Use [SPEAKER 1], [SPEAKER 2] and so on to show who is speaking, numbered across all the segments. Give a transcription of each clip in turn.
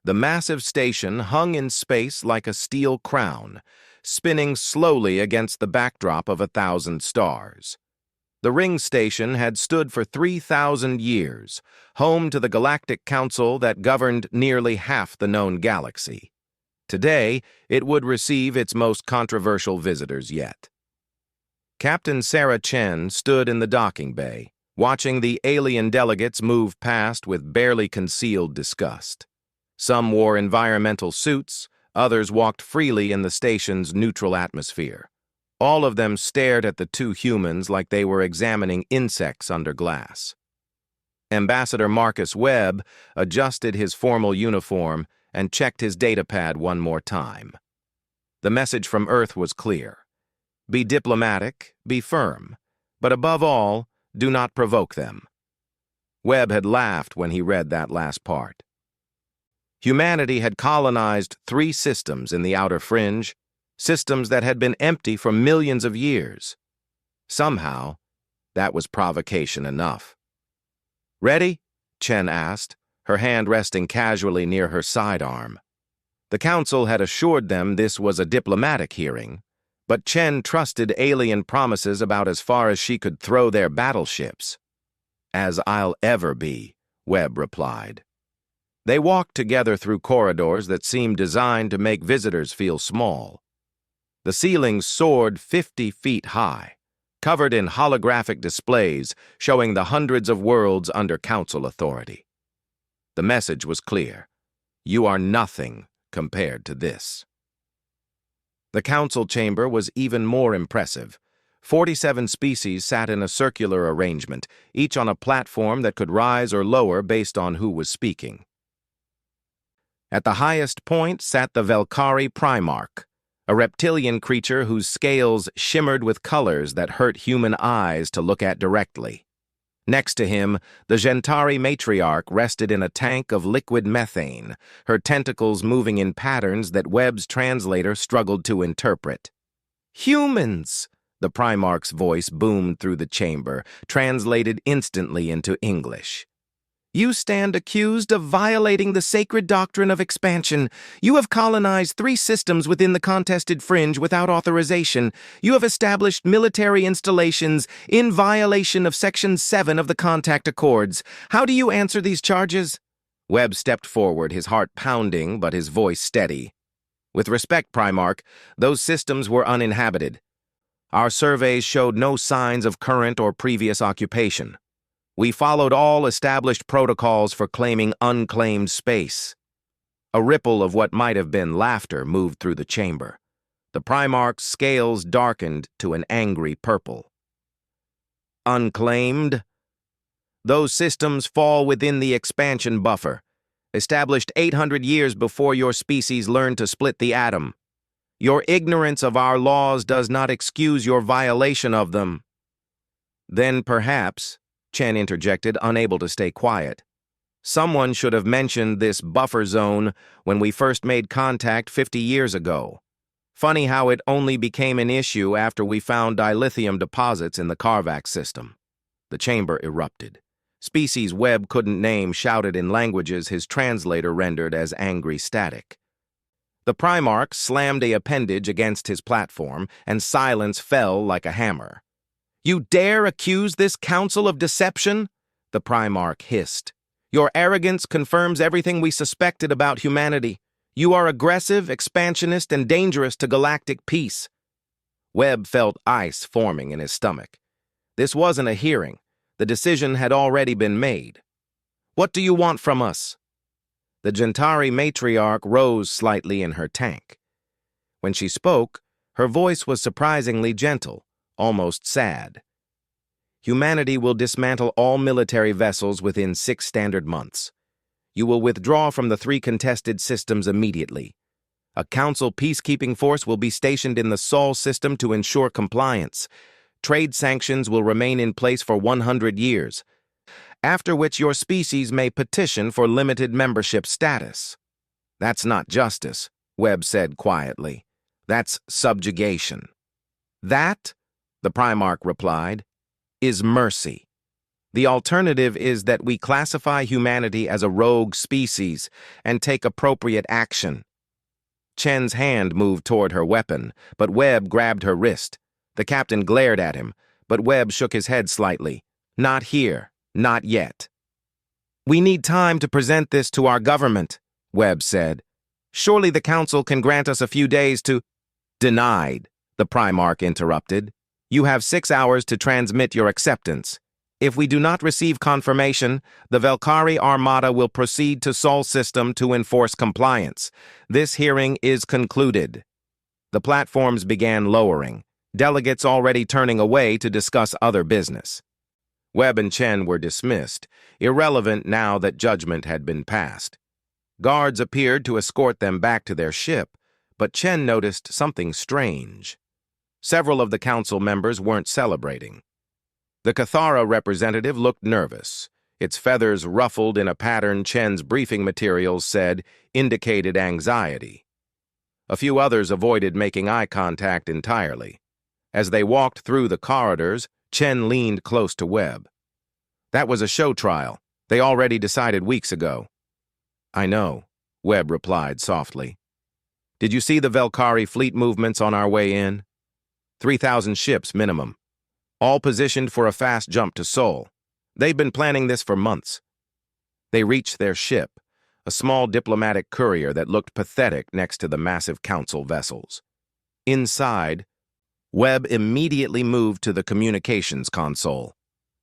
[SPEAKER 1] The massive station hung in space like a steel crown, spinning slowly against the backdrop of 1,000 stars. The ring station had stood for 3,000 years, home to the Galactic Council that governed nearly half the known galaxy. Today, it would receive its most controversial visitors yet. Captain Sarah Chen stood in the docking bay, watching the alien delegates move past with barely concealed disgust. Some wore environmental suits, others walked freely in the station's neutral atmosphere. All of them stared at the two humans like they were examining insects under glass. Ambassador Marcus Webb adjusted his formal uniform and checked his datapad one more time. The message from Earth was clear. Be diplomatic, be firm, but above all, do not provoke them. Webb had laughed when he read that last part. Humanity had colonized 3 systems in the outer fringe, systems that had been empty for millions of years. Somehow, that was provocation enough. "Ready?" Chen asked, her hand resting casually near her sidearm. The council had assured them this was a diplomatic hearing, but Chen trusted alien promises about as far as she could throw their battleships. "As I'll ever be," Webb replied. They walked together through corridors that seemed designed to make visitors feel small. The ceilings soared 50 feet high, covered in holographic displays showing the hundreds of worlds under council authority. The message was clear. You are nothing compared to this. The council chamber was even more impressive. 47 species sat in a circular arrangement, each on a platform that could rise or lower based on who was speaking. At the highest point sat the Velkari Primarch, a reptilian creature whose scales shimmered with colors that hurt human eyes to look at directly. Next to him, the Gentari Matriarch rested in a tank of liquid methane, her tentacles moving in patterns that Webb's translator struggled to interpret. "Humans!" The Primarch's voice boomed through the chamber, translated instantly into English. "You stand accused of violating the sacred doctrine of expansion. You have colonized 3 systems within the contested fringe without authorization. You have established military installations in violation of Section 7 of the Contact Accords. How do you answer these charges?" Webb stepped forward, his heart pounding but his voice steady. "With respect, Primarch, those systems were uninhabited. Our surveys showed no signs of current or previous occupation. We followed all established protocols for claiming unclaimed space." A ripple of what might have been laughter moved through the chamber. The Primarch's scales darkened to an angry purple. "Unclaimed? Those systems fall within the expansion buffer, established 800 years before your species learned to split the atom. Your ignorance of our laws does not excuse your violation of them." "Then perhaps," Chen interjected, unable to stay quiet, "someone should have mentioned this buffer zone when we first made contact 50 years ago. Funny how it only became an issue after we found dilithium deposits in the Carvac system." The chamber erupted. Species Webb couldn't name shouted in languages his translator rendered as angry static. The Primarch slammed a appendage against his platform, and silence fell like a hammer. "You dare accuse this council of deception?" the Primarch hissed. "Your arrogance confirms everything we suspected about humanity. You are aggressive, expansionist, and dangerous to galactic peace." Webb felt ice forming in his stomach. This wasn't a hearing. The decision had already been made. "What do you want from us?" The Gentari Matriarch rose slightly in her tank. When she spoke, her voice was surprisingly gentle, almost sad. "Humanity will dismantle all military vessels within 6 standard months. You will withdraw from the 3 contested systems immediately. A council peacekeeping force will be stationed in the Sol system to ensure compliance. Trade sanctions will remain in place for 100 years, after which your species may petition for limited membership status." "That's not justice," Webb said quietly. "That's subjugation." "That," the Primarch replied, "is mercy." The alternative is that we classify humanity as a rogue species and take appropriate action. Chen's hand moved toward her weapon, but Webb grabbed her wrist. The captain glared at him, but Webb shook his head slightly. Not here, not yet. We need time to present this to our government, Webb said. Surely the council can grant us a few days to— Denied, the Primarch interrupted. You have 6 hours to transmit your acceptance. If we do not receive confirmation, the Valkyrie Armada will proceed to Sol System to enforce compliance. This hearing is concluded. The platforms began lowering, delegates already turning away to discuss other business. Webb and Chen were dismissed, irrelevant now that judgment had been passed. Guards appeared to escort them back to their ship, but Chen noticed something strange. Several of the council members weren't celebrating. The Cathara representative looked nervous. Its feathers ruffled in a pattern Chen's briefing materials said indicated anxiety. A few others avoided making eye contact entirely. As they walked through the corridors, Chen leaned close to Webb. That was a show trial. They already decided weeks ago. I know, Webb replied softly. Did you see the Valkyrie fleet movements on our way in? 3,000 ships minimum. All positioned for a fast jump to Sol. They've been planning this for months. They reached their ship, a small diplomatic courier that looked pathetic next to the massive council vessels. Inside, Webb immediately moved to the communications console.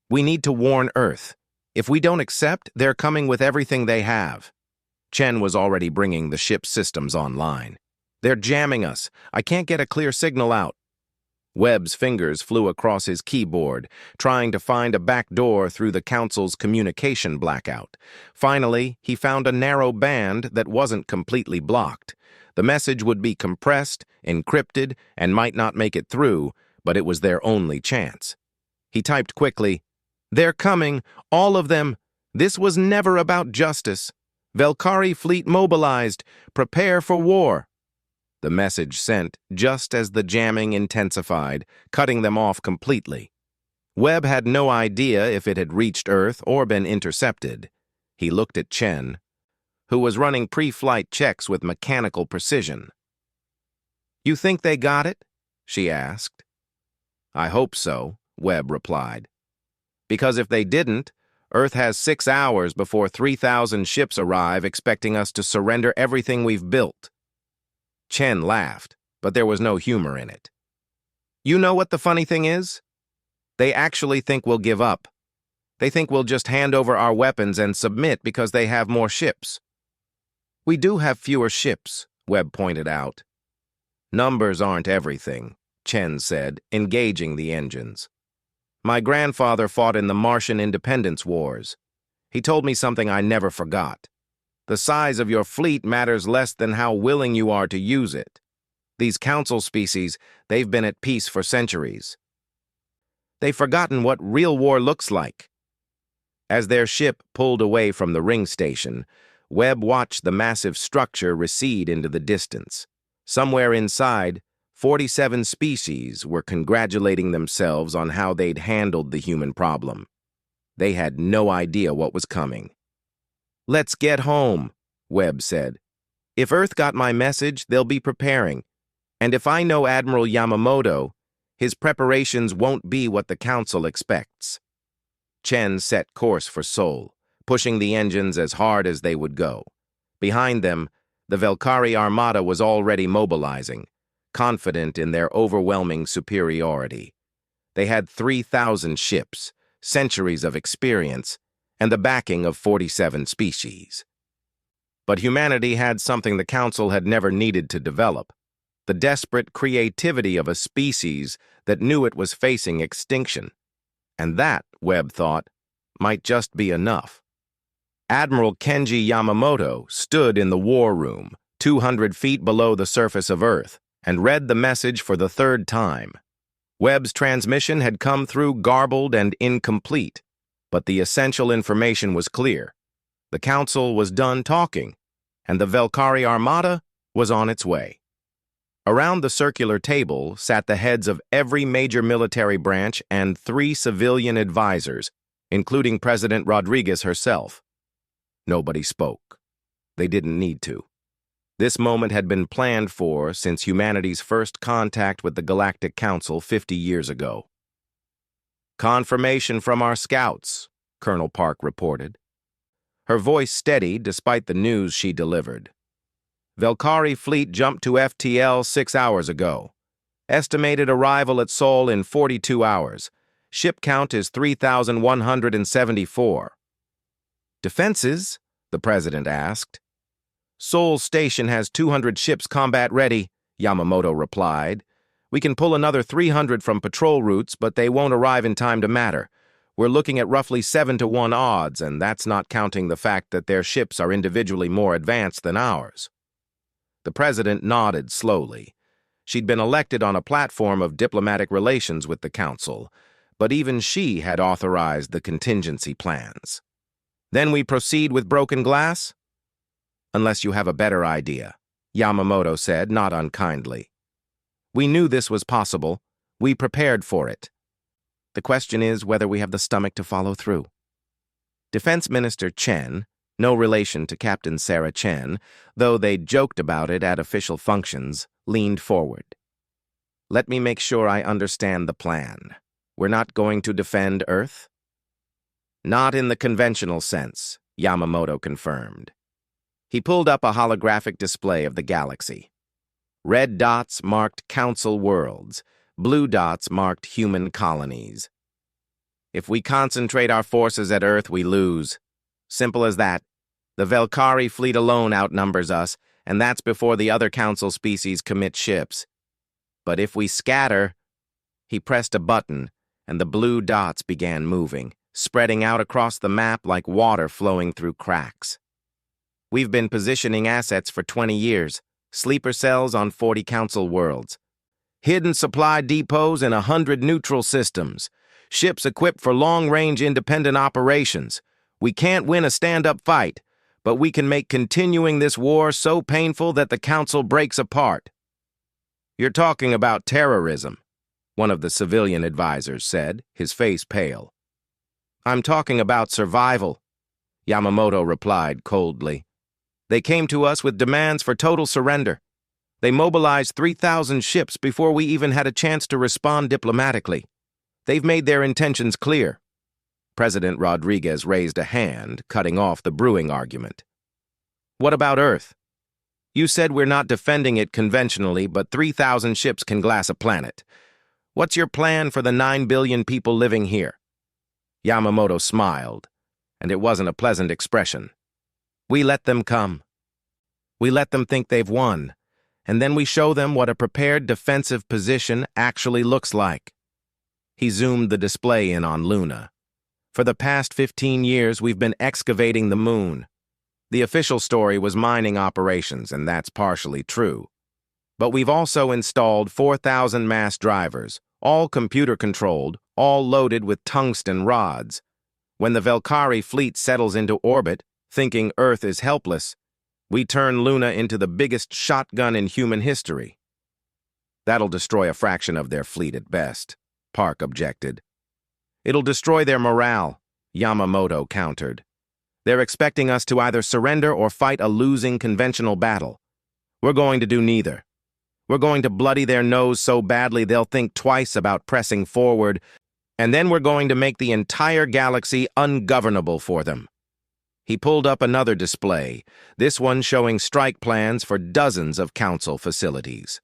[SPEAKER 1] We need to warn Earth. If we don't accept, they're coming with everything they have. Chen was already bringing the ship's systems online. They're jamming us. I can't get a clear signal out. Webb's fingers flew across his keyboard, trying to find a back door through the council's communication blackout. Finally, he found a narrow band that wasn't completely blocked. The message would be compressed, encrypted, and might not make it through, but it was their only chance. He typed quickly, "They're coming, all of them. This was never about justice. Valkyrie fleet mobilized. Prepare for war." The message sent just as the jamming intensified, cutting them off completely. Webb had no idea if it had reached Earth or been intercepted. He looked at Chen, who was running pre-flight checks with mechanical precision. "You think they got it?" she asked. "I hope so," Webb replied. "Because if they didn't, Earth has 6 hours before 3,000 ships arrive expecting us to surrender everything we've built." Chen laughed, but there was no humor in it. "You know what the funny thing is? They actually think we'll give up. They think we'll just hand over our weapons and submit because they have more ships." "We do have fewer ships," Webb pointed out. "Numbers aren't everything," Chen said, engaging the engines. "My grandfather fought in the Martian independence wars. He told me something I never forgot. The size of your fleet matters less than how willing you are to use it. These council species, they've been at peace for centuries. They've forgotten what real war looks like." As their ship pulled away from the ring station, Webb watched the massive structure recede into the distance. Somewhere inside, 47 species were congratulating themselves on how they'd handled the human problem. They had no idea what was coming. "Let's get home," Webb said. "If Earth got my message, they'll be preparing. And if I know Admiral Yamamoto, his preparations won't be what the Council expects." Chen set course for Sol, pushing the engines as hard as they would go. Behind them, the Valkyrie Armada was already mobilizing, confident in their overwhelming superiority. They had 3,000 ships, centuries of experience, and the backing of 47 species. But humanity had something the Council had never needed to develop: the desperate creativity of a species that knew it was facing extinction. And that, Webb thought, might just be enough. Admiral Kenji Yamamoto stood in the war room, 200 feet below the surface of Earth, and read the message for the third time. Webb's transmission had come through garbled and incomplete, but the essential information was clear. The Council was done talking, and the Valkyrie Armada was on its way. Around the circular table sat the heads of every major military branch and 3 civilian advisors, including President Rodriguez herself. Nobody spoke. They didn't need to. This moment had been planned for since humanity's first contact with the Galactic Council 50 years ago. "Confirmation from our scouts," Colonel Park reported. Her voice steady despite the news she delivered. "Velkari fleet jumped to FTL 6 hours ago. Estimated arrival at Sol in 42 hours. Ship count is 3,174. "Defenses?" the president asked. "Sol Station has 200 ships combat ready," Yamamoto replied. "We can pull another 300 from patrol routes, but they won't arrive in time to matter. We're looking at roughly 7-to-1 odds, and that's not counting the fact that their ships are individually more advanced than ours." The president nodded slowly. She'd been elected on a platform of diplomatic relations with the council, but even she had authorized the contingency plans. "Then we proceed with broken glass?" "Unless you have a better idea," Yamamoto said, not unkindly. "We knew this was possible. We prepared for it. The question is whether we have the stomach to follow through." Defense Minister Chen, no relation to Captain Sarah Chen, though they joked about it at official functions, leaned forward. "Let me make sure I understand the plan. We're not going to defend Earth?" "Not in the conventional sense," Yamamoto confirmed. He pulled up a holographic display of the galaxy. Red dots marked council worlds. Blue dots marked human colonies. "If we concentrate our forces at Earth, we lose. Simple as that. The Velkari fleet alone outnumbers us, and that's before the other council species commit ships. But if we scatter..." He pressed a button, and the blue dots began moving, spreading out across the map like water flowing through cracks. "We've been positioning assets for 20 years, sleeper cells on 40 council worlds. Hidden supply depots in 100 neutral systems. Ships equipped for long-range independent operations. We can't win a stand-up fight, but we can make continuing this war so painful that the council breaks apart." "You're talking about terrorism," one of the civilian advisors said, his face pale. "I'm talking about survival," Yamamoto replied coldly. "They came to us with demands for total surrender. They mobilized 3,000 ships before we even had a chance to respond diplomatically. They've made their intentions clear." President Rodriguez raised a hand, cutting off the brewing argument. "What about Earth? You said we're not defending it conventionally, but 3,000 ships can glass a planet. What's your plan for the 9 billion people living here?" Yamamoto smiled, and it wasn't a pleasant expression. "We let them come. We let them think they've won, and then we show them what a prepared defensive position actually looks like." He zoomed the display in on Luna. "For the past 15 years, we've been excavating the moon. The official story was mining operations, and that's partially true. But we've also installed 4,000 mass drivers, all computer-controlled, all loaded with tungsten rods. When the Velkari fleet settles into orbit, thinking Earth is helpless, we turn Luna into the biggest shotgun in human history." "That'll destroy a fraction of their fleet at best," Park objected. "It'll destroy their morale," Yamamoto countered. "They're expecting us to either surrender or fight a losing conventional battle. We're going to do neither. We're going to bloody their nose so badly they'll think twice about pressing forward, and then we're going to make the entire galaxy ungovernable for them." He pulled up another display, this one showing strike plans for dozens of council facilities.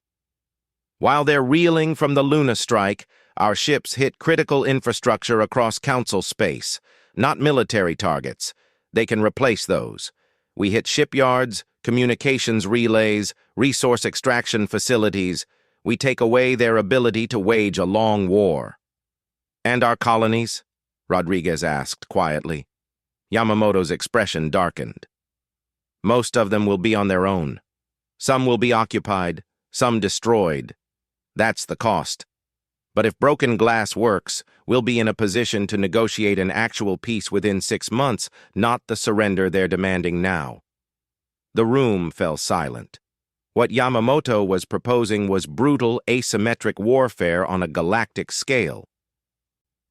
[SPEAKER 1] "While they're reeling from the Luna strike, our ships hit critical infrastructure across council space, not military targets. They can replace those. We hit shipyards, communications relays, resource extraction facilities. We take away their ability to wage a long war." "And our colonies?" Rodriguez asked quietly. Yamamoto's expression darkened. "Most of them will be on their own. Some will be occupied, some destroyed. That's the cost. But if broken glass works, we'll be in a position to negotiate an actual peace within 6 months, not the surrender they're demanding now." The room fell silent. What Yamamoto was proposing was brutal, asymmetric warfare on a galactic scale.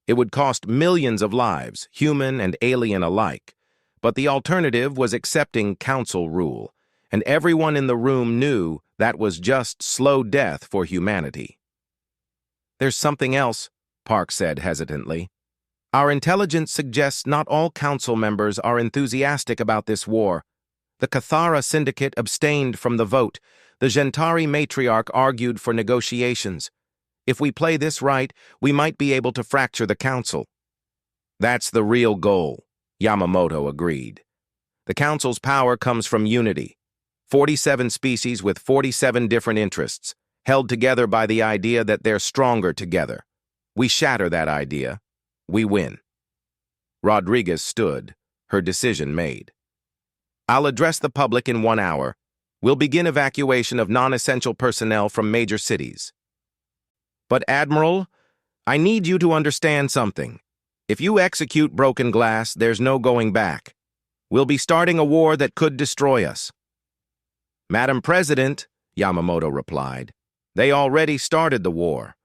[SPEAKER 1] It would cost millions of lives, human and alien alike. But the alternative was accepting council rule, and everyone in the room knew that was just slow death for humanity. "There's something else," Park said hesitantly. "Our intelligence suggests not all council members are enthusiastic about this war. The Cathara Syndicate abstained from the vote. The Gentari Matriarch argued for negotiations. If we play this right, we might be able to fracture the council." "That's the real goal," Yamamoto agreed. "The council's power comes from unity. 47 species with 47 different interests, held together by the idea that they're stronger together. We shatter that idea. We win." Rodriguez stood, her decision made. "I'll address the public in 1 hour. We'll begin evacuation of non-essential personnel from major cities." "But Admiral, I need you to understand something. If you execute Broken Glass, there's no going back. We'll be starting a war that could destroy us." "Madam President," Yamamoto replied, "they already started the war.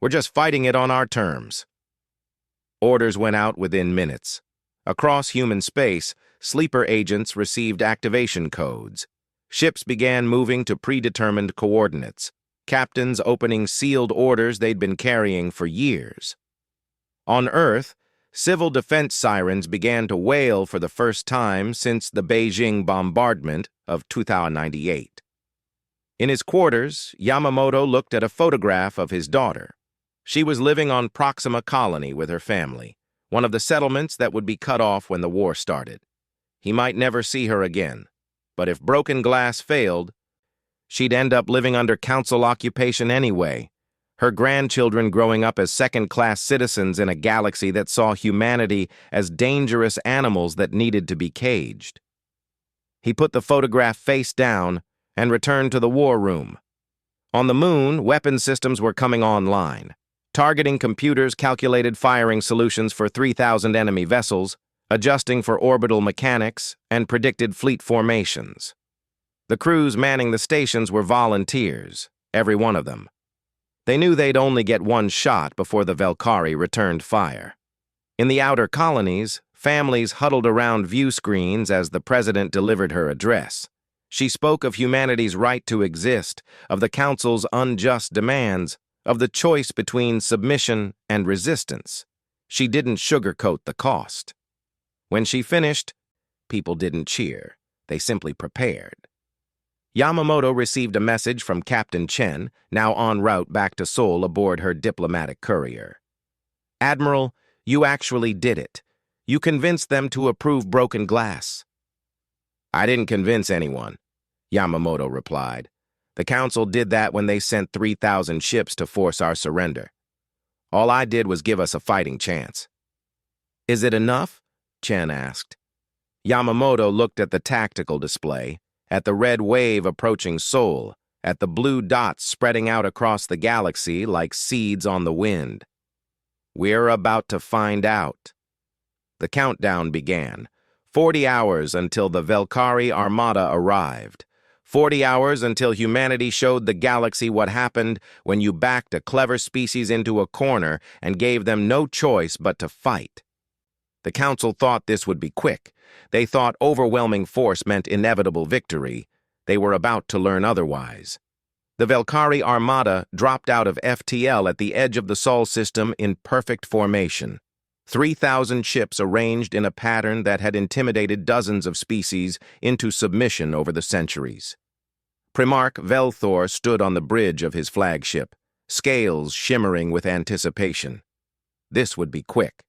[SPEAKER 1] We're just fighting it on our terms." Orders went out within minutes. Across human space, sleeper agents received activation codes. Ships began moving to predetermined coordinates, captains opening sealed orders they'd been carrying for years. On Earth, civil defense sirens began to wail for the first time since the Beijing bombardment of 2098. In his quarters, Yamamoto looked at a photograph of his daughter. She was living on Proxima Colony with her family, one of the settlements that would be cut off when the war started. He might never see her again, but if Broken Glass failed, she'd end up living under council occupation anyway, her grandchildren growing up as second-class citizens in a galaxy that saw humanity as dangerous animals that needed to be caged. He put the photograph face down and returned to the war room. On the moon, weapon systems were coming online. Targeting computers calculated firing solutions for 3,000 enemy vessels, adjusting for orbital mechanics, and predicted fleet formations. The crews manning the stations were volunteers, every one of them. They knew they'd only get one shot before the Velkari returned fire. In the outer colonies, families huddled around view screens as the president delivered her address. She spoke of humanity's right to exist, of the council's unjust demands, of the choice between submission and resistance. She didn't sugarcoat the cost. When she finished, people didn't cheer. They simply prepared. Yamamoto received a message from Captain Chen, now en route back to Seoul aboard her diplomatic courier. "Admiral, you actually did it. You convinced them to approve Broken Glass." "I didn't convince anyone," Yamamoto replied. "The council did that when they sent 3,000 ships to force our surrender. All I did was give us a fighting chance." "Is it enough?" Chen asked. Yamamoto looked at the tactical display, at the red wave approaching Seoul, at the blue dots spreading out across the galaxy like seeds on the wind. "We're about to find out." The countdown began. 40 hours until the Velkari Armada arrived. 40 hours until humanity showed the galaxy what happened when you backed a clever species into a corner and gave them no choice but to fight. The council thought this would be quick. They thought overwhelming force meant inevitable victory. They were about to learn otherwise. The Velkari Armada dropped out of FTL at the edge of the Sol system in perfect formation. 3,000 ships arranged in a pattern that had intimidated dozens of species into submission over the centuries. Primarch Velthor stood on the bridge of his flagship, scales shimmering with anticipation. This would be quick.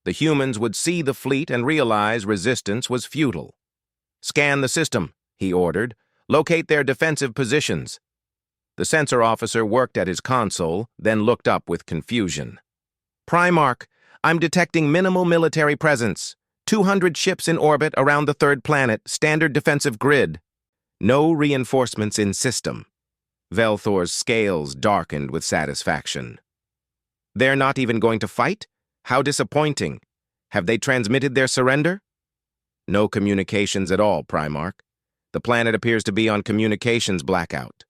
[SPEAKER 1] The humans would see the fleet and realize resistance was futile. "Scan the system," he ordered. "Locate their defensive positions." The sensor officer worked at his console, then looked up with confusion. "Primarch, I'm detecting minimal military presence. 200 ships in orbit around the third planet, standard defensive grid. No reinforcements in system." Velthor's scales darkened with satisfaction. "They're not even going to fight? How disappointing. Have they transmitted their surrender?" "No communications at all, Primarch. The planet appears to be on communications blackout."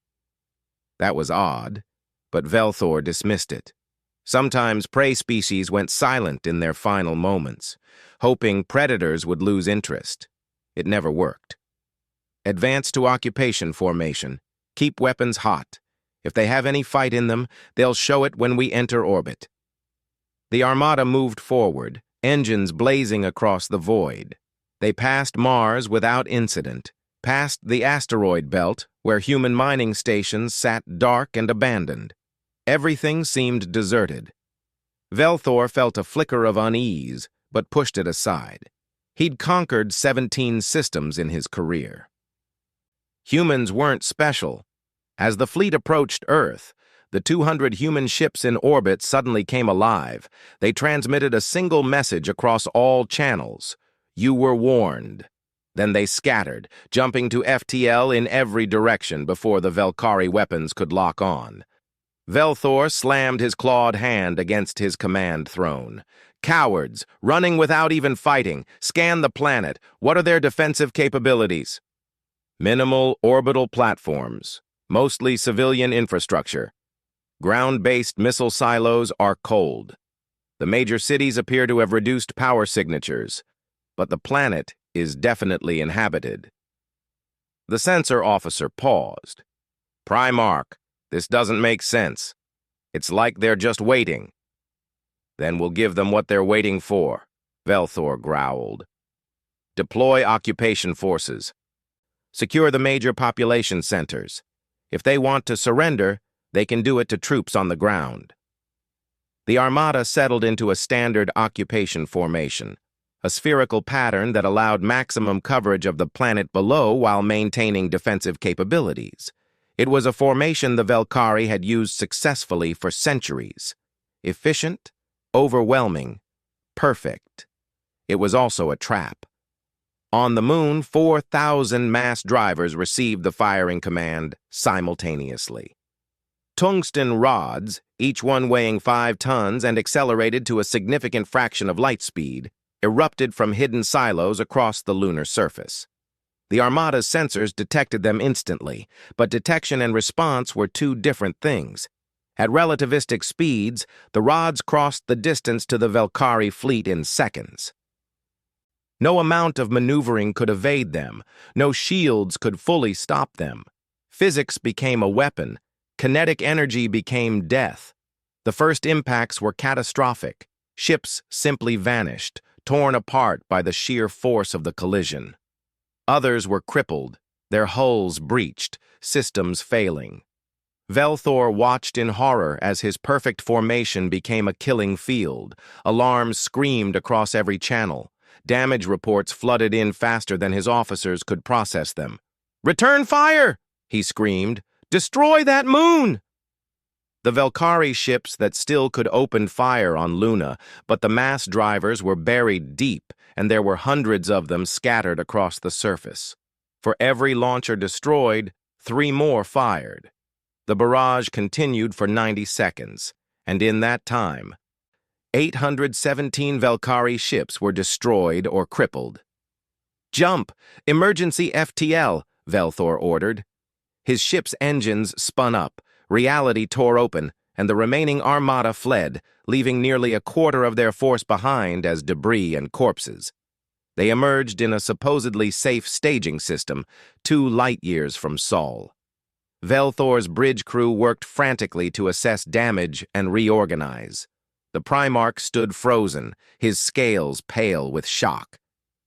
[SPEAKER 1] That was odd, but Velthor dismissed it. Sometimes prey species went silent in their final moments, hoping predators would lose interest. It never worked. Advance to occupation formation. Keep weapons hot. If they have any fight in them, they'll show it when we enter orbit. The Armada moved forward, engines blazing across the void. They passed Mars without incident, past the asteroid belt, where human mining stations sat dark and abandoned. Everything seemed deserted. Velthor felt a flicker of unease, but pushed it aside. He'd conquered 17 systems in his career. Humans weren't special. As the fleet approached Earth, the 200 human ships in orbit suddenly came alive. They transmitted a single message across all channels. You were warned. Then they scattered, jumping to FTL in every direction before the Velkari weapons could lock on. Velthor slammed his clawed hand against his command throne. Cowards, running without even fighting. Scan the planet. What are their defensive capabilities? Minimal orbital platforms, mostly civilian infrastructure. Ground-based missile silos are cold. The major cities appear to have reduced power signatures, but the planet is definitely inhabited. The sensor officer paused. Primarch, this doesn't make sense. It's like they're just waiting. Then we'll give them what they're waiting for, Velthor growled. Deploy occupation forces. Secure the major population centers. If they want to surrender, they can do it to troops on the ground. The Armada settled into a standard occupation formation, a spherical pattern that allowed maximum coverage of the planet below while maintaining defensive capabilities. It was a formation the Velkari had used successfully for centuries. Efficient, overwhelming, perfect. It was also a trap. On the moon, 4,000 mass drivers received the firing command simultaneously. Tungsten rods, each one weighing 5 tons and accelerated to a significant fraction of light speed, erupted from hidden silos across the lunar surface. The Armada's sensors detected them instantly, but detection and response were two different things. At relativistic speeds, the rods crossed the distance to the Velkari fleet in seconds. No amount of maneuvering could evade them. No shields could fully stop them. Physics became a weapon. Kinetic energy became death. The first impacts were catastrophic. Ships simply vanished, torn apart by the sheer force of the collision. Others were crippled, their hulls breached, systems failing. Velthor watched in horror as his perfect formation became a killing field. Alarms screamed across every channel. Damage reports flooded in faster than his officers could process them. "Return fire!" he screamed. "Destroy that moon!" The Velkari ships that still could open fire on Luna, but the mass drivers were buried deep, and there were hundreds of them scattered across the surface. For every launcher destroyed, 3 more fired. The barrage continued for 90 seconds, and in that time, 817 Velkari ships were destroyed or crippled. "Jump! Emergency FTL!" Velthor ordered. His ship's engines spun up, reality tore open, and the remaining Armada fled, leaving nearly a quarter of their force behind as debris and corpses. They emerged in a supposedly safe staging system, 2 light-years from Sol. Velthor's bridge crew worked frantically to assess damage and reorganize. The Primarch stood frozen, his scales pale with shock.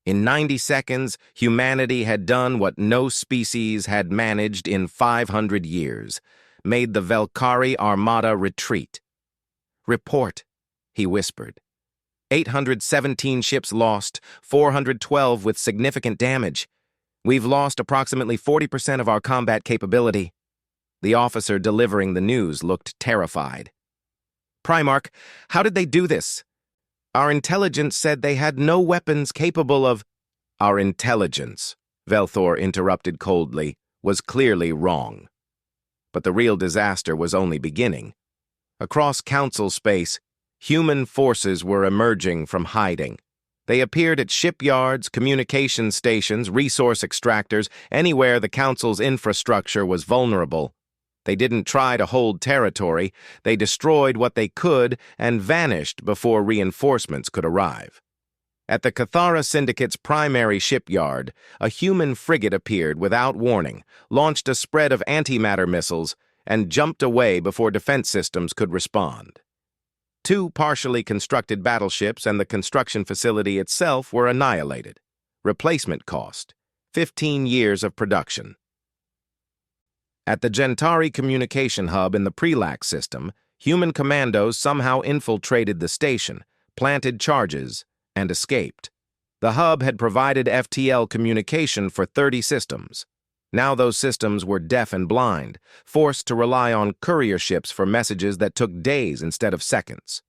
[SPEAKER 1] In 90 seconds, humanity had done what no species had managed in 500 years, made the Velkari Armada retreat. "Report," he whispered. 817 ships lost, 412 with significant damage. We've lost approximately 40% of our combat capability. The officer delivering the news looked terrified. "Primarch, how did they do this? Our intelligence said they had no weapons capable of—" "Our intelligence," Velthor interrupted coldly, "was clearly wrong. But the real disaster was only beginning. Across Council space, human forces were emerging from hiding. They appeared at shipyards, communication stations, resource extractors, anywhere the Council's infrastructure was vulnerable. They didn't try to hold territory, they destroyed what they could and vanished before reinforcements could arrive. At the Cathara Syndicate's primary shipyard, a human frigate appeared without warning, launched a spread of antimatter missiles, and jumped away before defense systems could respond. 2 partially constructed battleships and the construction facility itself were annihilated. Replacement cost: 15 years of production. At the Gentari communication hub in the Prelax system, human commandos somehow infiltrated the station, planted charges, and escaped. The hub had provided FTL communication for 30 systems. Now those systems were deaf and blind, forced to rely on courier ships for messages that took days instead of seconds.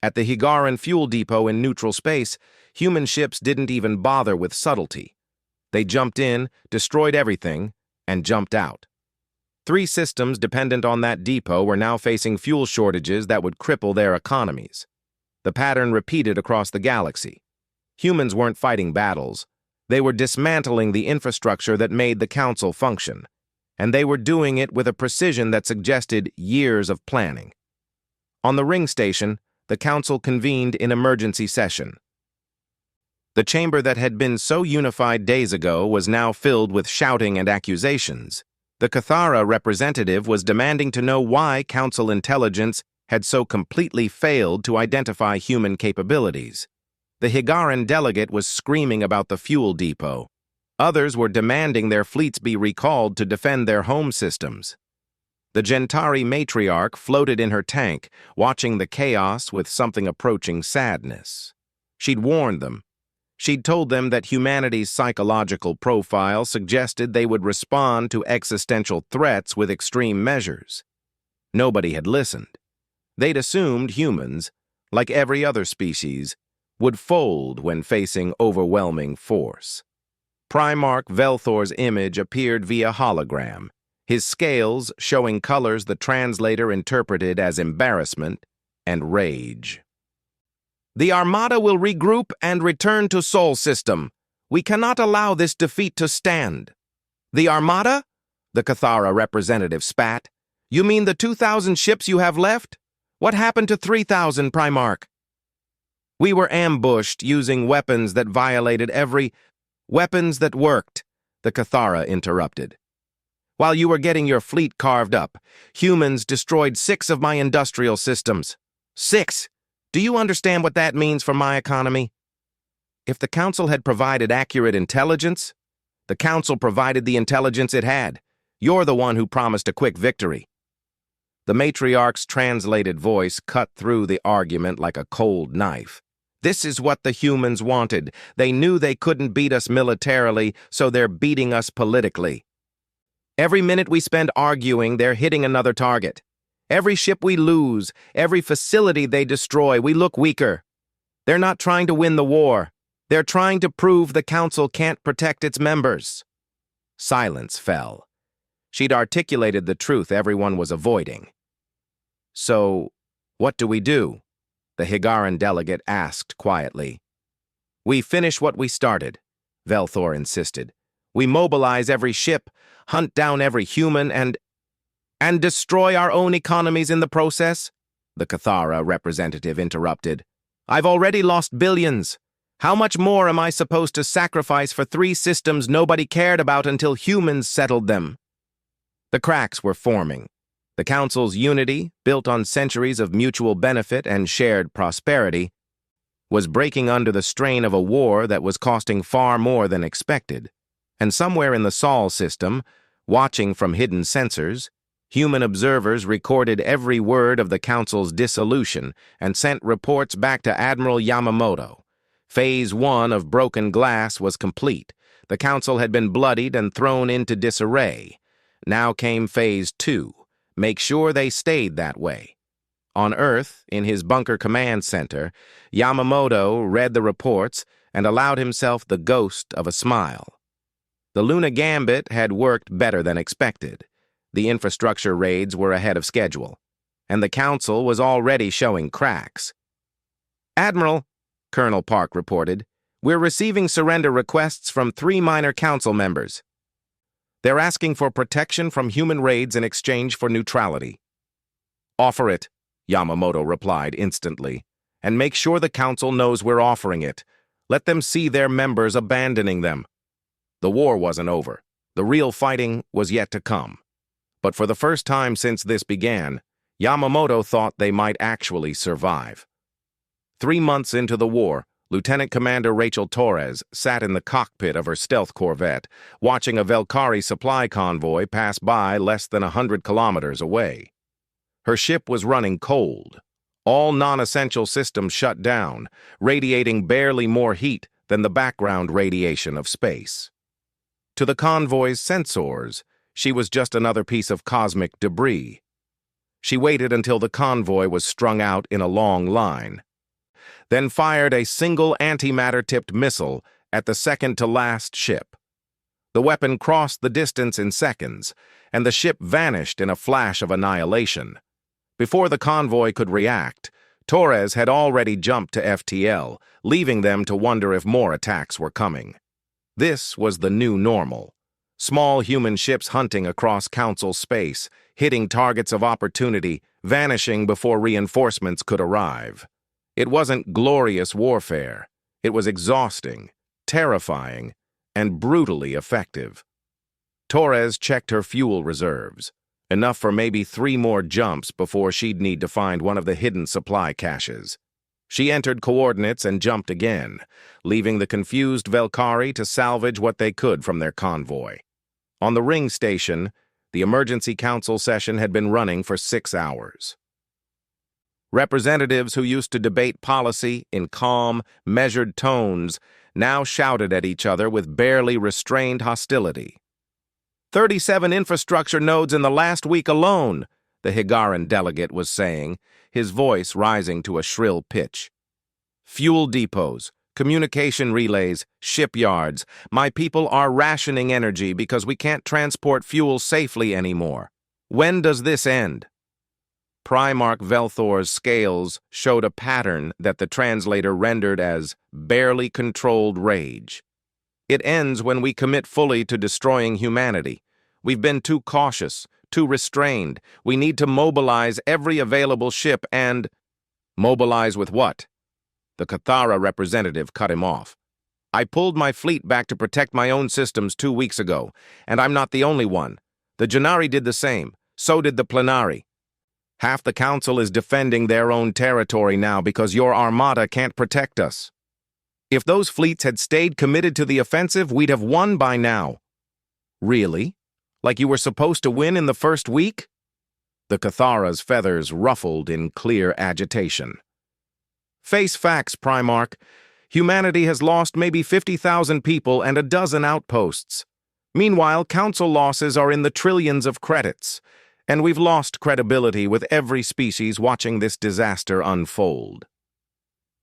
[SPEAKER 1] At the Higaran fuel depot in neutral space, human ships didn't even bother with subtlety. They jumped in, destroyed everything, and jumped out. 3 systems dependent on that depot were now facing fuel shortages that would cripple their economies. The pattern repeated across the galaxy. Humans weren't fighting battles. They were dismantling the infrastructure that made the Council function, and they were doing it with a precision that suggested years of planning. On the ring station, the Council convened in emergency session. The chamber that had been so unified days ago was now filled with shouting and accusations. The Cathara representative was demanding to know why Council intelligence had so completely failed to identify human capabilities. The Higaran delegate was screaming about the fuel depot. Others were demanding their fleets be recalled to defend their home systems. The Gentari matriarch floated in her tank, watching the chaos with something approaching sadness. She'd warned them. She'd told them that humanity's psychological profile suggested they would respond to existential threats with extreme measures. Nobody had listened. They'd assumed humans, like every other species, would fold when facing overwhelming force. Primarch Velthor's image appeared via hologram, his scales showing colors the translator interpreted as embarrassment and rage. The Armada will regroup and return to Sol System. We cannot allow this defeat to stand. The Armada? The Cathara representative spat. You mean the 2,000 ships you have left? What happened to 3,000, Primarch? We were ambushed using weapons that violated weapons that worked, the Cathara interrupted. While you were getting your fleet carved up, humans destroyed 6 of my industrial systems. 6! Do you understand what that means for my economy? If the Council had provided accurate intelligence, the Council provided the intelligence it had. You're the one who promised a quick victory. The matriarch's translated voice cut through the argument like a cold knife. This is what the humans wanted. They knew they couldn't beat us militarily, so they're beating us politically. Every minute we spend arguing, they're hitting another target. Every ship we lose, every facility they destroy, we look weaker. They're not trying to win the war. They're trying to prove the Council can't protect its members. Silence fell. She'd articulated the truth everyone was avoiding. So, what do we do? The Higaran delegate asked quietly. We finish what we started, Velthor insisted. We mobilize every ship, hunt down every human, and destroy our own economies in the process? The Cathara representative interrupted. I've already lost billions. How much more am I supposed to sacrifice for 3 systems nobody cared about until humans settled them? The cracks were forming. The Council's unity, built on centuries of mutual benefit and shared prosperity, was breaking under the strain of a war that was costing far more than expected. And somewhere in the Sol system, watching from hidden sensors, human observers recorded every word of the Council's dissolution and sent reports back to Admiral Yamamoto. Phase 1 of Broken Glass was complete. The Council had been bloodied and thrown into disarray. Now came Phase 2. Make sure they stayed that way. On Earth, in his bunker command center, Yamamoto read the reports and allowed himself the ghost of a smile. The Luna Gambit had worked better than expected. The infrastructure raids were ahead of schedule, and the Council was already showing cracks. Admiral, Colonel Park reported, we're receiving surrender requests from 3 minor Council members. They're asking for protection from human raids in exchange for neutrality. Offer it, Yamamoto replied instantly, and make sure the council knows we're offering it. Let them see their members abandoning them. The war wasn't over. The real fighting was yet to come. But for the first time since this began, Yamamoto thought they might actually survive. 3 months into the war, Lieutenant Commander Rachel Torres sat in the cockpit of her stealth corvette, watching a Velkari supply convoy pass by less than 100 kilometers away. Her ship was running cold. All non-essential systems shut down, radiating barely more heat than the background radiation of space. To the convoy's sensors, she was just another piece of cosmic debris. She waited until the convoy was strung out in a long line, then fired a single antimatter-tipped missile at the second-to-last ship. The weapon crossed the distance in seconds, and the ship vanished in a flash of annihilation. Before the convoy could react, Torres had already jumped to FTL, leaving them to wonder if more attacks were coming. This was the new normal. Small human ships hunting across Council space, hitting targets of opportunity, vanishing before reinforcements could arrive. It wasn't glorious warfare. It was exhausting, terrifying, and brutally effective. Torres checked her fuel reserves, enough for maybe 3 more jumps before she'd need to find one of the hidden supply caches. She entered coordinates and jumped again, leaving the confused Velkari to salvage what they could from their convoy. On the ring station, the emergency council session had been running for 6 hours. Representatives who used to debate policy in calm, measured tones now shouted at each other with barely restrained hostility. 37 infrastructure nodes in the last week alone, the Higaran delegate was saying, his voice rising to a shrill pitch. Fuel depots, communication relays, shipyards. My people are rationing energy because we can't transport fuel safely anymore. When does this end? Primarch Velthor's scales showed a pattern that the translator rendered as barely controlled rage. It ends when we commit fully to destroying humanity. We've been too cautious, too restrained. We need to mobilize every available ship and... Mobilize with what? The Cathara representative cut him off. I pulled my fleet back to protect my own systems 2 weeks ago, and I'm not the only one. The Janari did the same. So did the Plenari. Half the council is defending their own territory now because your armada can't protect us. If those fleets had stayed committed to the offensive, we'd have won by now. Really? Like you were supposed to win in the first week? The Cathara's feathers ruffled in clear agitation. Face facts, Primarch. Humanity has lost maybe 50,000 people and a dozen outposts. Meanwhile, council losses are in the trillions of credits, and we've lost credibility with every species watching this disaster unfold.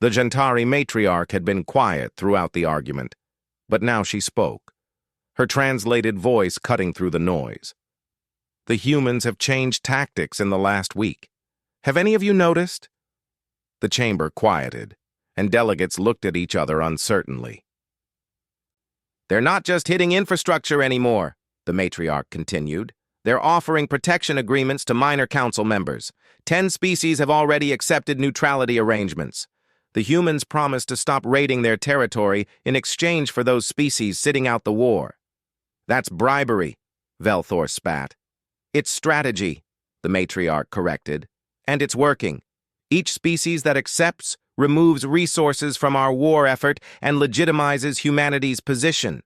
[SPEAKER 1] The Gentari matriarch had been quiet throughout the argument, but now she spoke, her translated voice cutting through the noise. The humans have changed tactics in the last week. Have any of you noticed? The chamber quieted, and delegates looked at each other uncertainly. They're not just hitting infrastructure anymore, the matriarch continued. They're offering protection agreements to minor council members. 10 species have already accepted neutrality arrangements. The humans promised to stop raiding their territory in exchange for those species sitting out the war. That's bribery, Velthor spat. It's strategy, the matriarch corrected, and it's working. Each species that accepts removes resources from our war effort and legitimizes humanity's position.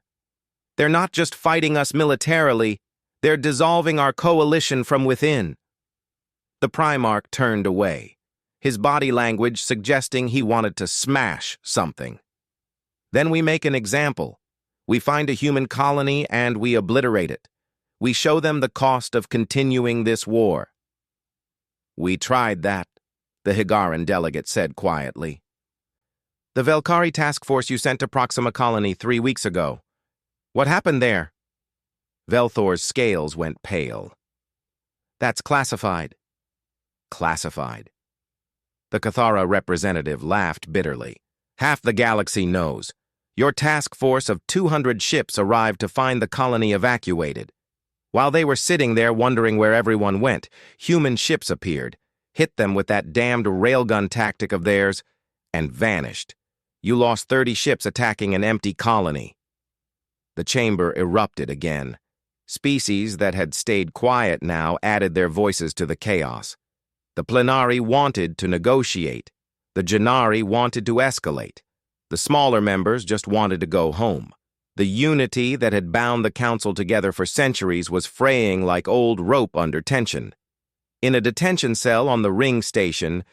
[SPEAKER 1] They're not just fighting us militarily, they're dissolving our coalition from within. The Primarch turned away, his body language suggesting he wanted to smash something. Then we make an example. We find a human colony and we obliterate it. We show them the cost of continuing this war. We tried that, the Higaran delegate said quietly. The Velkari task force you sent to Proxima Colony 3 weeks ago. What happened there? Velthor's scales went pale. That's classified. Classified. The Cathara representative laughed bitterly. Half the galaxy knows. Your task force of 200 ships arrived to find the colony evacuated. While they were sitting there wondering where everyone went, human ships appeared, hit them with that damned railgun tactic of theirs, and vanished. You lost 30 ships attacking an empty colony. The chamber erupted again. Species that had stayed quiet now added their voices to the chaos. The Plenari wanted to negotiate. The Gennari wanted to escalate. The smaller members just wanted to go home. The unity that had bound the council together for centuries was fraying like old rope under tension. In a detention cell on the ring station,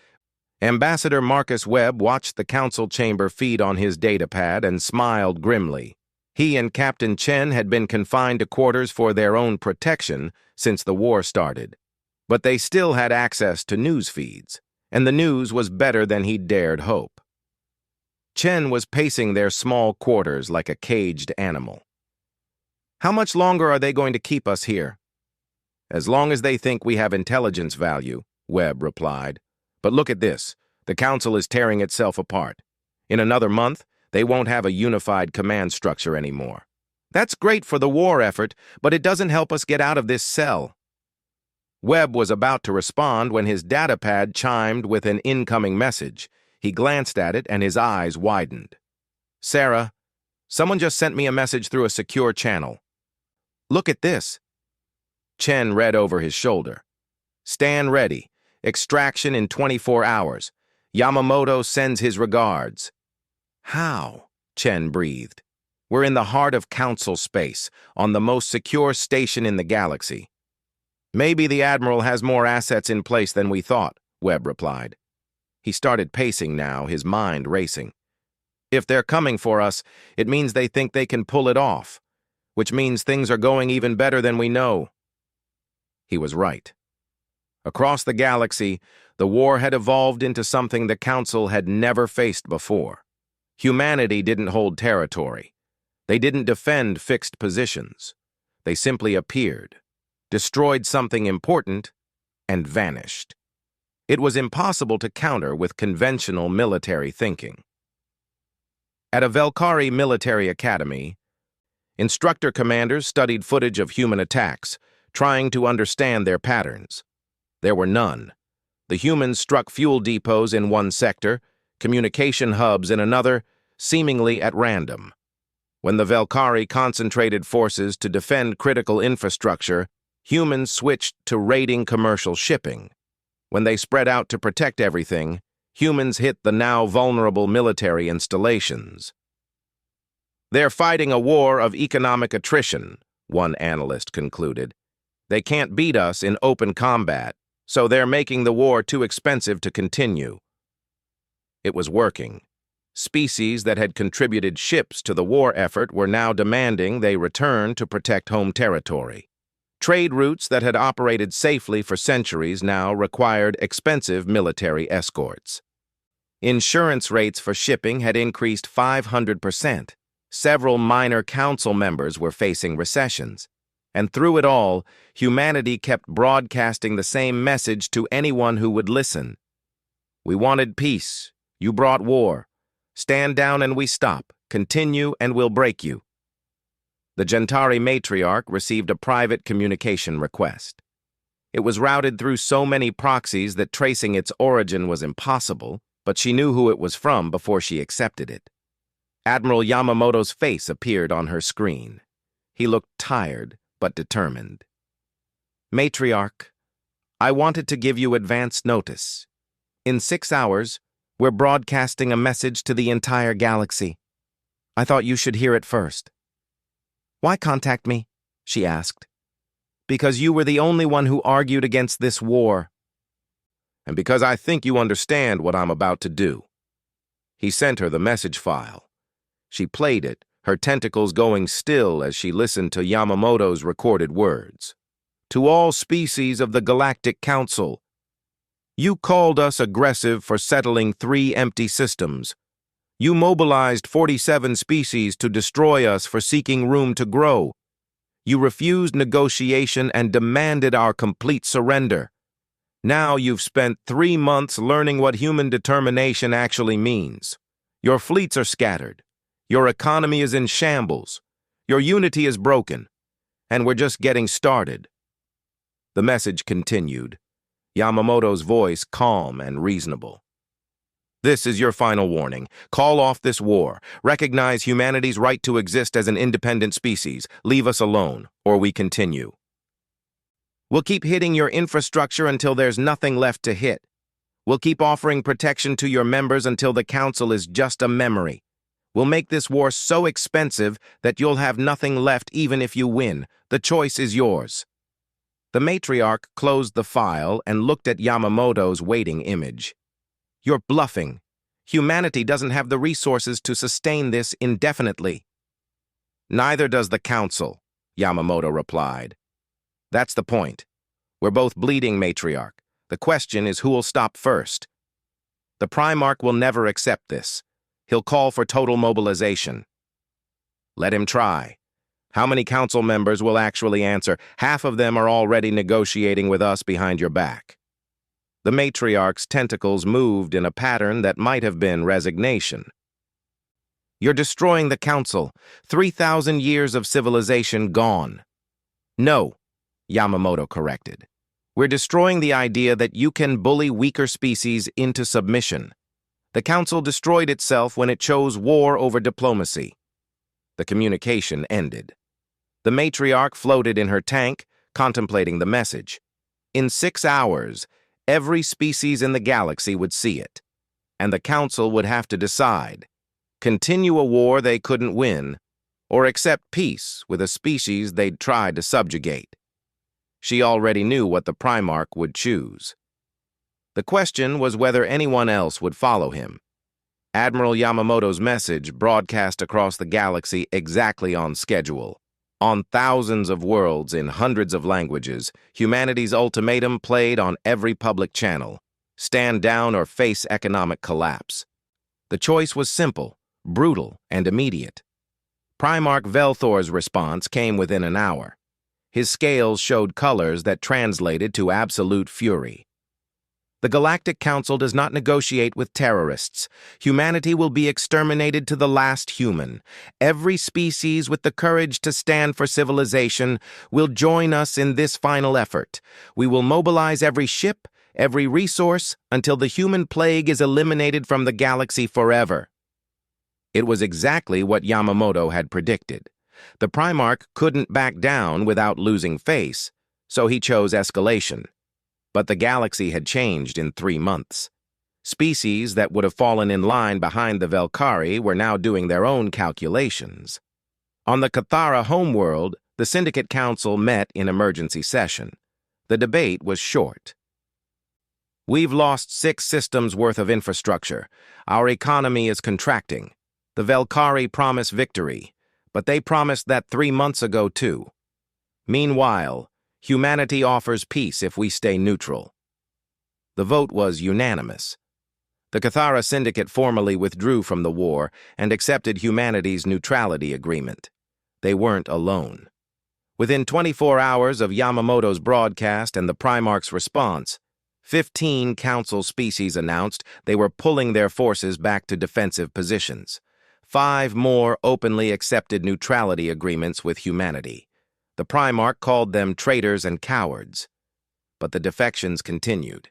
[SPEAKER 1] Ambassador Marcus Webb watched the council chamber feed on his datapad and smiled grimly. He and Captain Chen had been confined to quarters for their own protection since the war started. But they still had access to news feeds, and the news was better than he'd dared hope. Chen was pacing their small quarters like a caged animal. "How much longer are they going to keep us here?" "As long as they think we have intelligence value," Webb replied. "But look at this. The council is tearing itself apart. In another month, they won't have a unified command structure anymore. That's great for the war effort, but it doesn't help us get out of this cell." Webb was about to respond when his datapad chimed with an incoming message. He glanced at it and his eyes widened. "Sarah, someone just sent me a message through a secure channel." "Look at this." Chen read over his shoulder. "Stand ready. Extraction in 24 hours. Yamamoto sends his regards." "How?" Chen breathed. "We're in the heart of council space, on the most secure station in the galaxy." "Maybe the Admiral has more assets in place than we thought," Webb replied. He started pacing now, his mind racing. "If they're coming for us, it means they think they can pull it off, which means things are going even better than we know." He was right. Across the galaxy, the war had evolved into something the Council had never faced before. Humanity didn't hold territory. They didn't defend fixed positions. They simply appeared, destroyed something important, and vanished. It was impossible to counter with conventional military thinking. At a Velkari military academy, instructor commanders studied footage of human attacks, trying to understand their patterns. There were none. The humans struck fuel depots in one sector, communication hubs in another, seemingly at random. When the Velkari concentrated forces to defend critical infrastructure, humans switched to raiding commercial shipping. When they spread out to protect everything, humans hit the now vulnerable military installations. "They're fighting a war of economic attrition," one analyst concluded. "They can't beat us in open combat, so they're making the war too expensive to continue." It was working. Species that had contributed ships to the war effort were now demanding they return to protect home territory. Trade routes that had operated safely for centuries now required expensive military escorts. Insurance rates for shipping had increased 500%. Several minor council members were facing recessions. And through it all, humanity kept broadcasting the same message to anyone who would listen. "We wanted peace. You brought war. Stand down and we stop. Continue and we'll break you." The Gentari matriarch received a private communication request. It was routed through so many proxies that tracing its origin was impossible, but she knew who it was from before she accepted it. Admiral Yamamoto's face appeared on her screen. He looked tired, but determined. "Matriarch, I wanted to give you advance notice. In 6 hours, we're broadcasting a message to the entire galaxy. I thought you should hear it first." "Why contact me?" she asked. "Because you were the only one who argued against this war." "And because I think you understand what I'm about to do." He sent her the message file. She played it, her tentacles going still as she listened to Yamamoto's recorded words. "To all species of the Galactic Council, you called us aggressive for settling 3 empty systems. You mobilized 47 species to destroy us for seeking room to grow. You refused negotiation and demanded our complete surrender. Now you've spent 3 months learning what human determination actually means. Your fleets are scattered. Your economy is in shambles. Your unity is broken. And we're just getting started." The message continued, Yamamoto's voice calm and reasonable. "This is your final warning. Call off this war. Recognize humanity's right to exist as an independent species. Leave us alone, or we continue. We'll keep hitting your infrastructure until there's nothing left to hit. We'll keep offering protection to your members until the Council is just a memory. We'll make this war so expensive that you'll have nothing left even if you win. The choice is yours." The matriarch closed the file and looked at Yamamoto's waiting image. "You're bluffing. Humanity doesn't have the resources to sustain this indefinitely." "Neither does the Council," Yamamoto replied. "That's the point. We're both bleeding, matriarch. The question is who'll stop first. The Primarch will never accept this. He'll call for total mobilization." "Let him try. How many council members will actually answer? Half of them are already negotiating with us behind your back." The matriarch's tentacles moved in a pattern that might have been resignation. "You're destroying the council. 3,000 years of civilization gone." "No," Yamamoto corrected. "We're destroying the idea that you can bully weaker species into submission. The council destroyed itself when it chose war over diplomacy." The communication ended. The matriarch floated in her tank, contemplating the message. In 6 hours, every species in the galaxy would see it, and the Council would have to decide: continue a war they couldn't win, or accept peace with a species they'd tried to subjugate. She already knew what the Primarch would choose. The question was whether anyone else would follow him. Admiral Yamamoto's message broadcast across the galaxy exactly on schedule. On thousands of worlds in hundreds of languages, humanity's ultimatum played on every public channel: stand down or face economic collapse. The choice was simple, brutal, and immediate. Primarch Velthor's response came within an hour. His scales showed colors that translated to absolute fury. "The Galactic Council does not negotiate with terrorists. Humanity will be exterminated to the last human. Every species with the courage to stand for civilization will join us in this final effort. We will mobilize every ship, every resource, until the human plague is eliminated from the galaxy forever." It was exactly what Yamamoto had predicted. The Primarch couldn't back down without losing face, so he chose escalation. But the galaxy had changed in 3 months. Species that would have fallen in line behind the Velkari were now doing their own calculations. On the Cathara homeworld, the Syndicate Council met in emergency session. The debate was short. "We've lost 6 systems worth of infrastructure. Our economy is contracting. The Velkari promise victory, but they promised that 3 months ago too. Meanwhile, humanity offers peace if we stay neutral." The vote was unanimous. The Cathara Syndicate formally withdrew from the war and accepted humanity's neutrality agreement. They weren't alone. Within 24 hours of Yamamoto's broadcast and the Primarch's response, 15 Council species announced they were pulling their forces back to defensive positions. 5 more openly accepted neutrality agreements with humanity. The Primarch called them traitors and cowards. But the defections continued.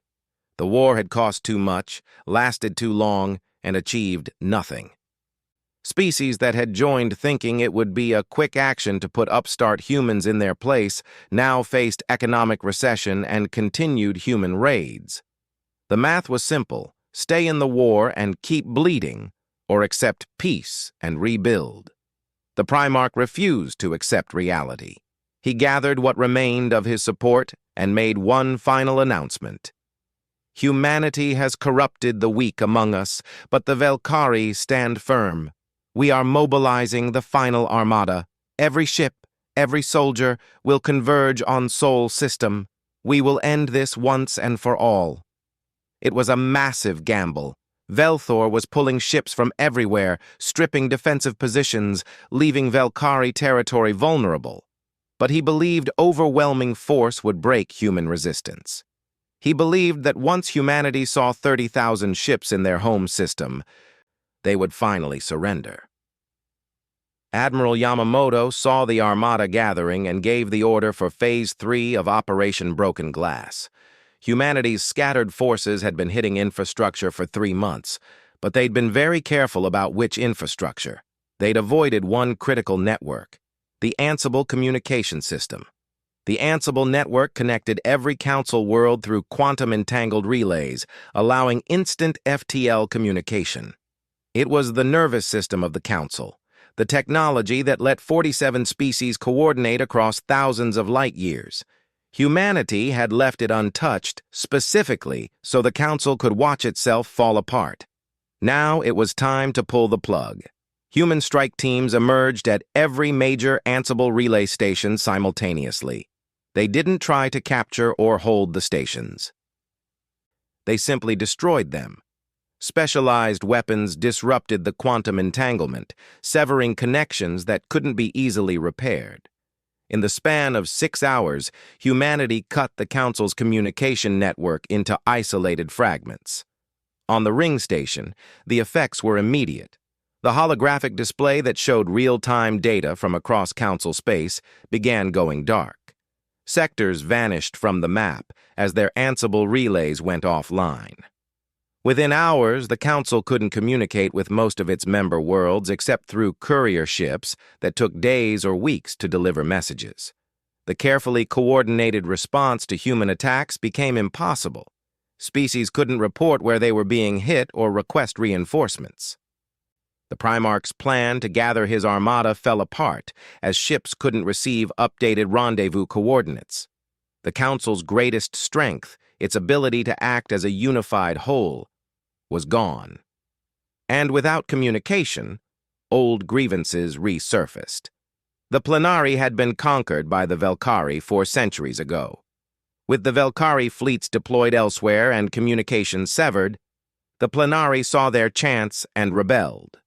[SPEAKER 1] The war had cost too much, lasted too long, and achieved nothing. Species that had joined thinking it would be a quick action to put upstart humans in their place now faced economic recession and continued human raids. The math was simple: stay in the war and keep bleeding, or accept peace and rebuild. The Primarch refused to accept reality. He gathered what remained of his support and made one final announcement. "Humanity has corrupted the weak among us, but the Velkari stand firm. We are mobilizing the final armada. Every ship, every soldier will converge on Sol System. We will end this once and for all." It was a massive gamble. Velthor was pulling ships from everywhere, stripping defensive positions, leaving Velkari territory vulnerable. But he believed overwhelming force would break human resistance. He believed that once humanity saw 30,000 ships in their home system, they would finally surrender. Admiral Yamamoto saw the armada gathering and gave the order for Phase 3 of Operation Broken Glass. Humanity's scattered forces had been hitting infrastructure for 3 months, but they'd been very careful about which infrastructure. They'd avoided one critical network, the Ansible communication system. The Ansible network connected every Council world through quantum-entangled relays, allowing instant FTL communication. It was the nervous system of the Council, the technology that let 47 species coordinate across thousands of light years. Humanity had left it untouched, specifically so the Council could watch itself fall apart. Now it was time to pull the plug. Human strike teams emerged at every major Ansible relay station simultaneously. They didn't try to capture or hold the stations. They simply destroyed them. Specialized weapons disrupted the quantum entanglement, severing connections that couldn't be easily repaired. In the span of 6 hours, humanity cut the Council's communication network into isolated fragments. On the ring station, the effects were immediate. The holographic display that showed real-time data from across Council space began going dark. Sectors vanished from the map as their Ansible relays went offline. Within hours, the Council couldn't communicate with most of its member worlds except through courier ships that took days or weeks to deliver messages. The carefully coordinated response to human attacks became impossible. Species couldn't report where they were being hit or request reinforcements. The Primarch's plan to gather his armada fell apart as ships couldn't receive updated rendezvous coordinates. The Council's greatest strength, its ability to act as a unified whole, was gone. And without communication, old grievances resurfaced. The Plenari had been conquered by the Velkari 4 centuries ago. With the Velkari fleets deployed elsewhere and communications severed, the Plenari saw their chance and rebelled.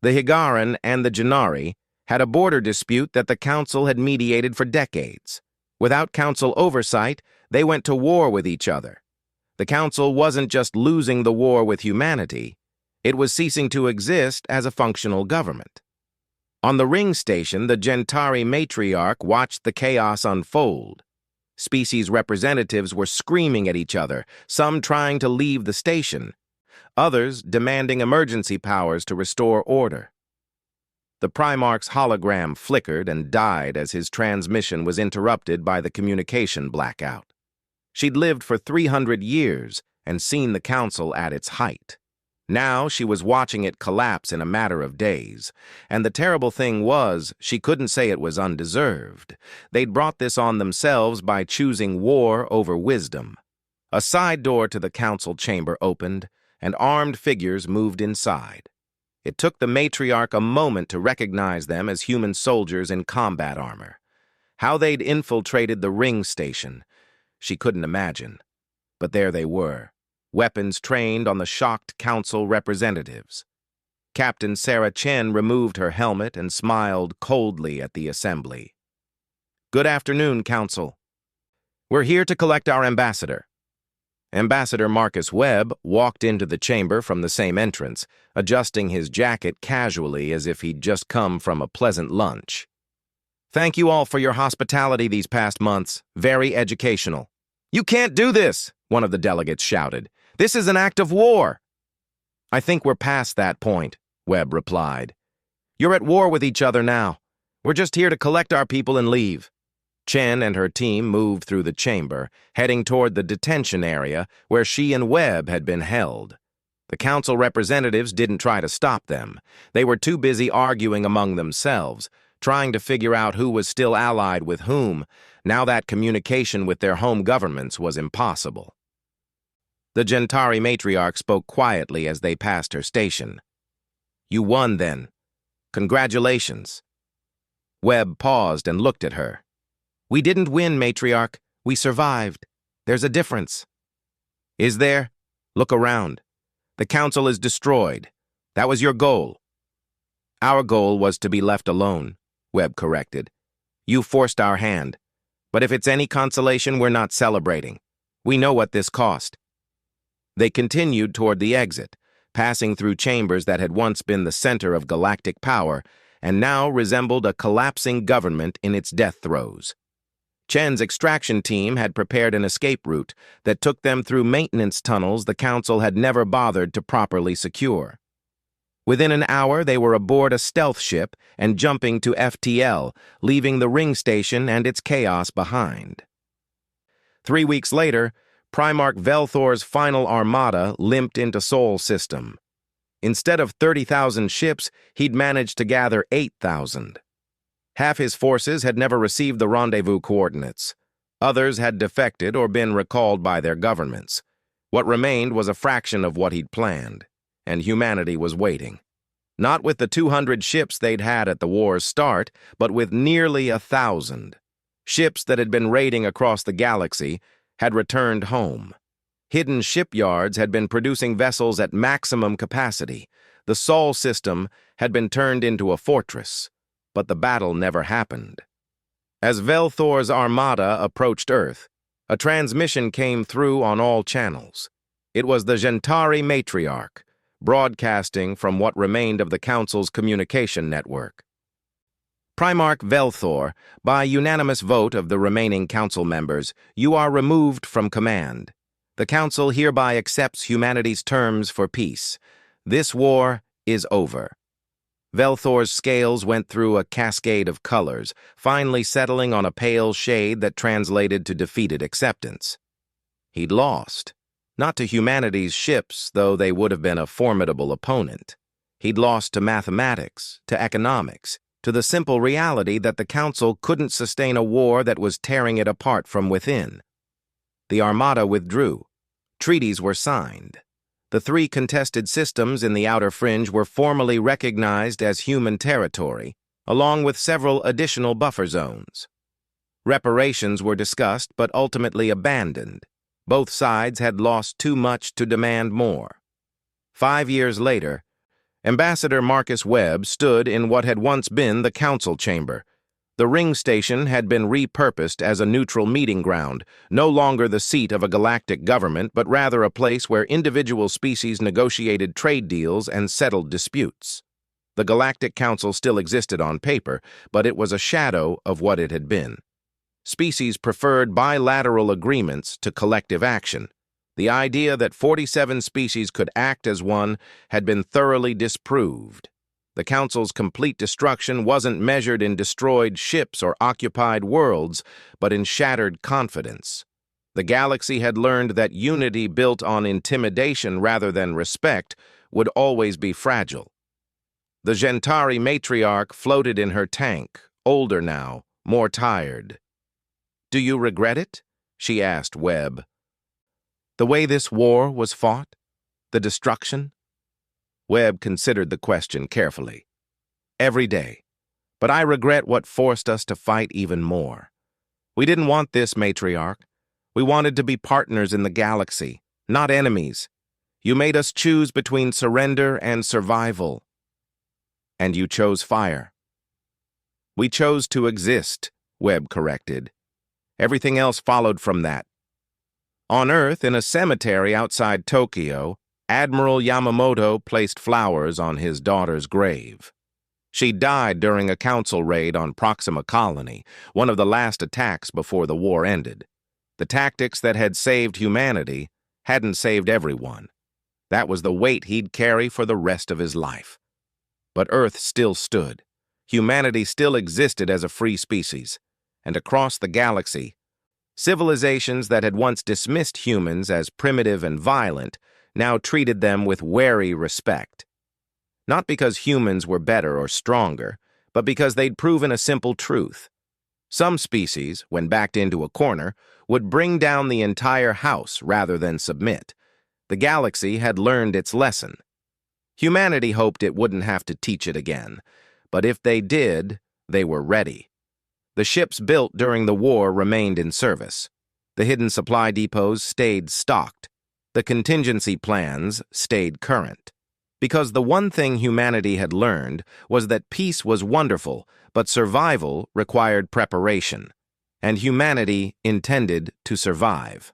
[SPEAKER 1] The Higaran and the Janari had a border dispute that the Council had mediated for decades. Without Council oversight, they went to war with each other. The Council wasn't just losing the war with humanity, it was ceasing to exist as a functional government. On the ring station, the Gentari matriarch watched the chaos unfold. Species representatives were screaming at each other, some trying to leave the station, others demanding emergency powers to restore order. The Primarch's hologram flickered and died as his transmission was interrupted by the communication blackout. She'd lived for 300 years and seen the Council at its height. Now she was watching it collapse in a matter of days, and the terrible thing was she couldn't say it was undeserved. They'd brought this on themselves by choosing war over wisdom. A side door to the Council chamber opened, and armed figures moved inside. It took the matriarch a moment to recognize them as human soldiers in combat armor. How they'd infiltrated the ring station, she couldn't imagine. But there they were, weapons trained on the shocked Council representatives. Captain Sarah Chen removed her helmet and smiled coldly at the assembly. "Good afternoon, Council. We're here to collect our ambassador." Ambassador Marcus Webb walked into the chamber from the same entrance, adjusting his jacket casually as if he'd just come from a pleasant lunch. "Thank you all for your hospitality these past months. Very educational." "You can't do this," one of the delegates shouted. "This is an act of war." "I think we're past that point," Webb replied. "You're at war with each other now. We're just here to collect our people and leave." Chen and her team moved through the chamber, heading toward the detention area where she and Webb had been held. The Council representatives didn't try to stop them. They were too busy arguing among themselves, trying to figure out who was still allied with whom, now that communication with their home governments was impossible. The Gentari matriarch spoke quietly as they passed her station. "You won, then. Congratulations." Webb paused and looked at her. "We didn't win, matriarch. We survived. There's a difference." "Is there? Look around. The Council is destroyed. That was your goal." "Our goal was to be left alone," Webb corrected. "You forced our hand. But if it's any consolation, we're not celebrating. We know what this cost." They continued toward the exit, passing through chambers that had once been the center of galactic power, and now resembled a collapsing government in its death throes. Chen's extraction team had prepared an escape route that took them through maintenance tunnels the Council had never bothered to properly secure. Within an hour, they were aboard a stealth ship and jumping to FTL, leaving the ring station and its chaos behind. 3 weeks later, Primarch Velthor's final armada limped into Sol System. Instead of 30,000 ships, he'd managed to gather 8,000. Half his forces had never received the rendezvous coordinates. Others had defected or been recalled by their governments. What remained was a fraction of what he'd planned, and humanity was waiting. Not with the 200 ships they'd had at the war's start, but with nearly 1,000. Ships that had been raiding across the galaxy had returned home. Hidden shipyards had been producing vessels at maximum capacity. The Sol system had been turned into a fortress, but the battle never happened. As Velthor's armada approached Earth, a transmission came through on all channels. It was the Gentari Matriarch, broadcasting from what remained of the Council's communication network. Primarch Velthor, by unanimous vote of the remaining Council members, you are removed from command. The Council hereby accepts humanity's terms for peace. This war is over. Velthor's scales went through a cascade of colors, finally settling on a pale shade that translated to defeated acceptance. He'd lost. Not to humanity's ships, though they would have been a formidable opponent. He'd lost to mathematics, to economics, to the simple reality that the Council couldn't sustain a war that was tearing it apart from within. The Armada withdrew. Treaties were signed. The 3 contested systems in the outer fringe were formally recognized as human territory, along with several additional buffer zones. Reparations were discussed but ultimately abandoned. Both sides had lost too much to demand more. 5 years later, Ambassador Marcus Webb stood in what had once been the Council chamber. The ring station had been repurposed as a neutral meeting ground, no longer the seat of a galactic government, but rather a place where individual species negotiated trade deals and settled disputes. The Galactic Council still existed on paper, but it was a shadow of what it had been. Species preferred bilateral agreements to collective action. The idea that 47 species could act as one had been thoroughly disproved. The Council's complete destruction wasn't measured in destroyed ships or occupied worlds, but in shattered confidence. The galaxy had learned that unity built on intimidation rather than respect would always be fragile. The Gentari Matriarch floated in her tank, older now, more tired. "Do you regret it?" she asked Webb. "The way this war was fought? The destruction?" Webb considered the question carefully. "Every day. But I regret what forced us to fight even more. We didn't want this, Matriarch. We wanted to be partners in the galaxy, not enemies. You made us choose between surrender and survival. And you chose fire." "We chose to exist," Webb corrected. "Everything else followed from that." On Earth, in a cemetery outside Tokyo, Admiral Yamamoto placed flowers on his daughter's grave. She died during a Council raid on Proxima Colony, one of the last attacks before the war ended. The tactics that had saved humanity hadn't saved everyone. That was the weight he'd carry for the rest of his life. But Earth still stood. Humanity still existed as a free species. And across the galaxy, civilizations that had once dismissed humans as primitive and violent now treated them with wary respect. Not because humans were better or stronger, but because they'd proven a simple truth. Some species, when backed into a corner, would bring down the entire house rather than submit. The galaxy had learned its lesson. Humanity hoped it wouldn't have to teach it again, but if they did, they were ready. The ships built during the war remained in service. The hidden supply depots stayed stocked. The contingency plans stayed current. Because the one thing humanity had learned was that peace was wonderful, but survival required preparation, and humanity intended to survive.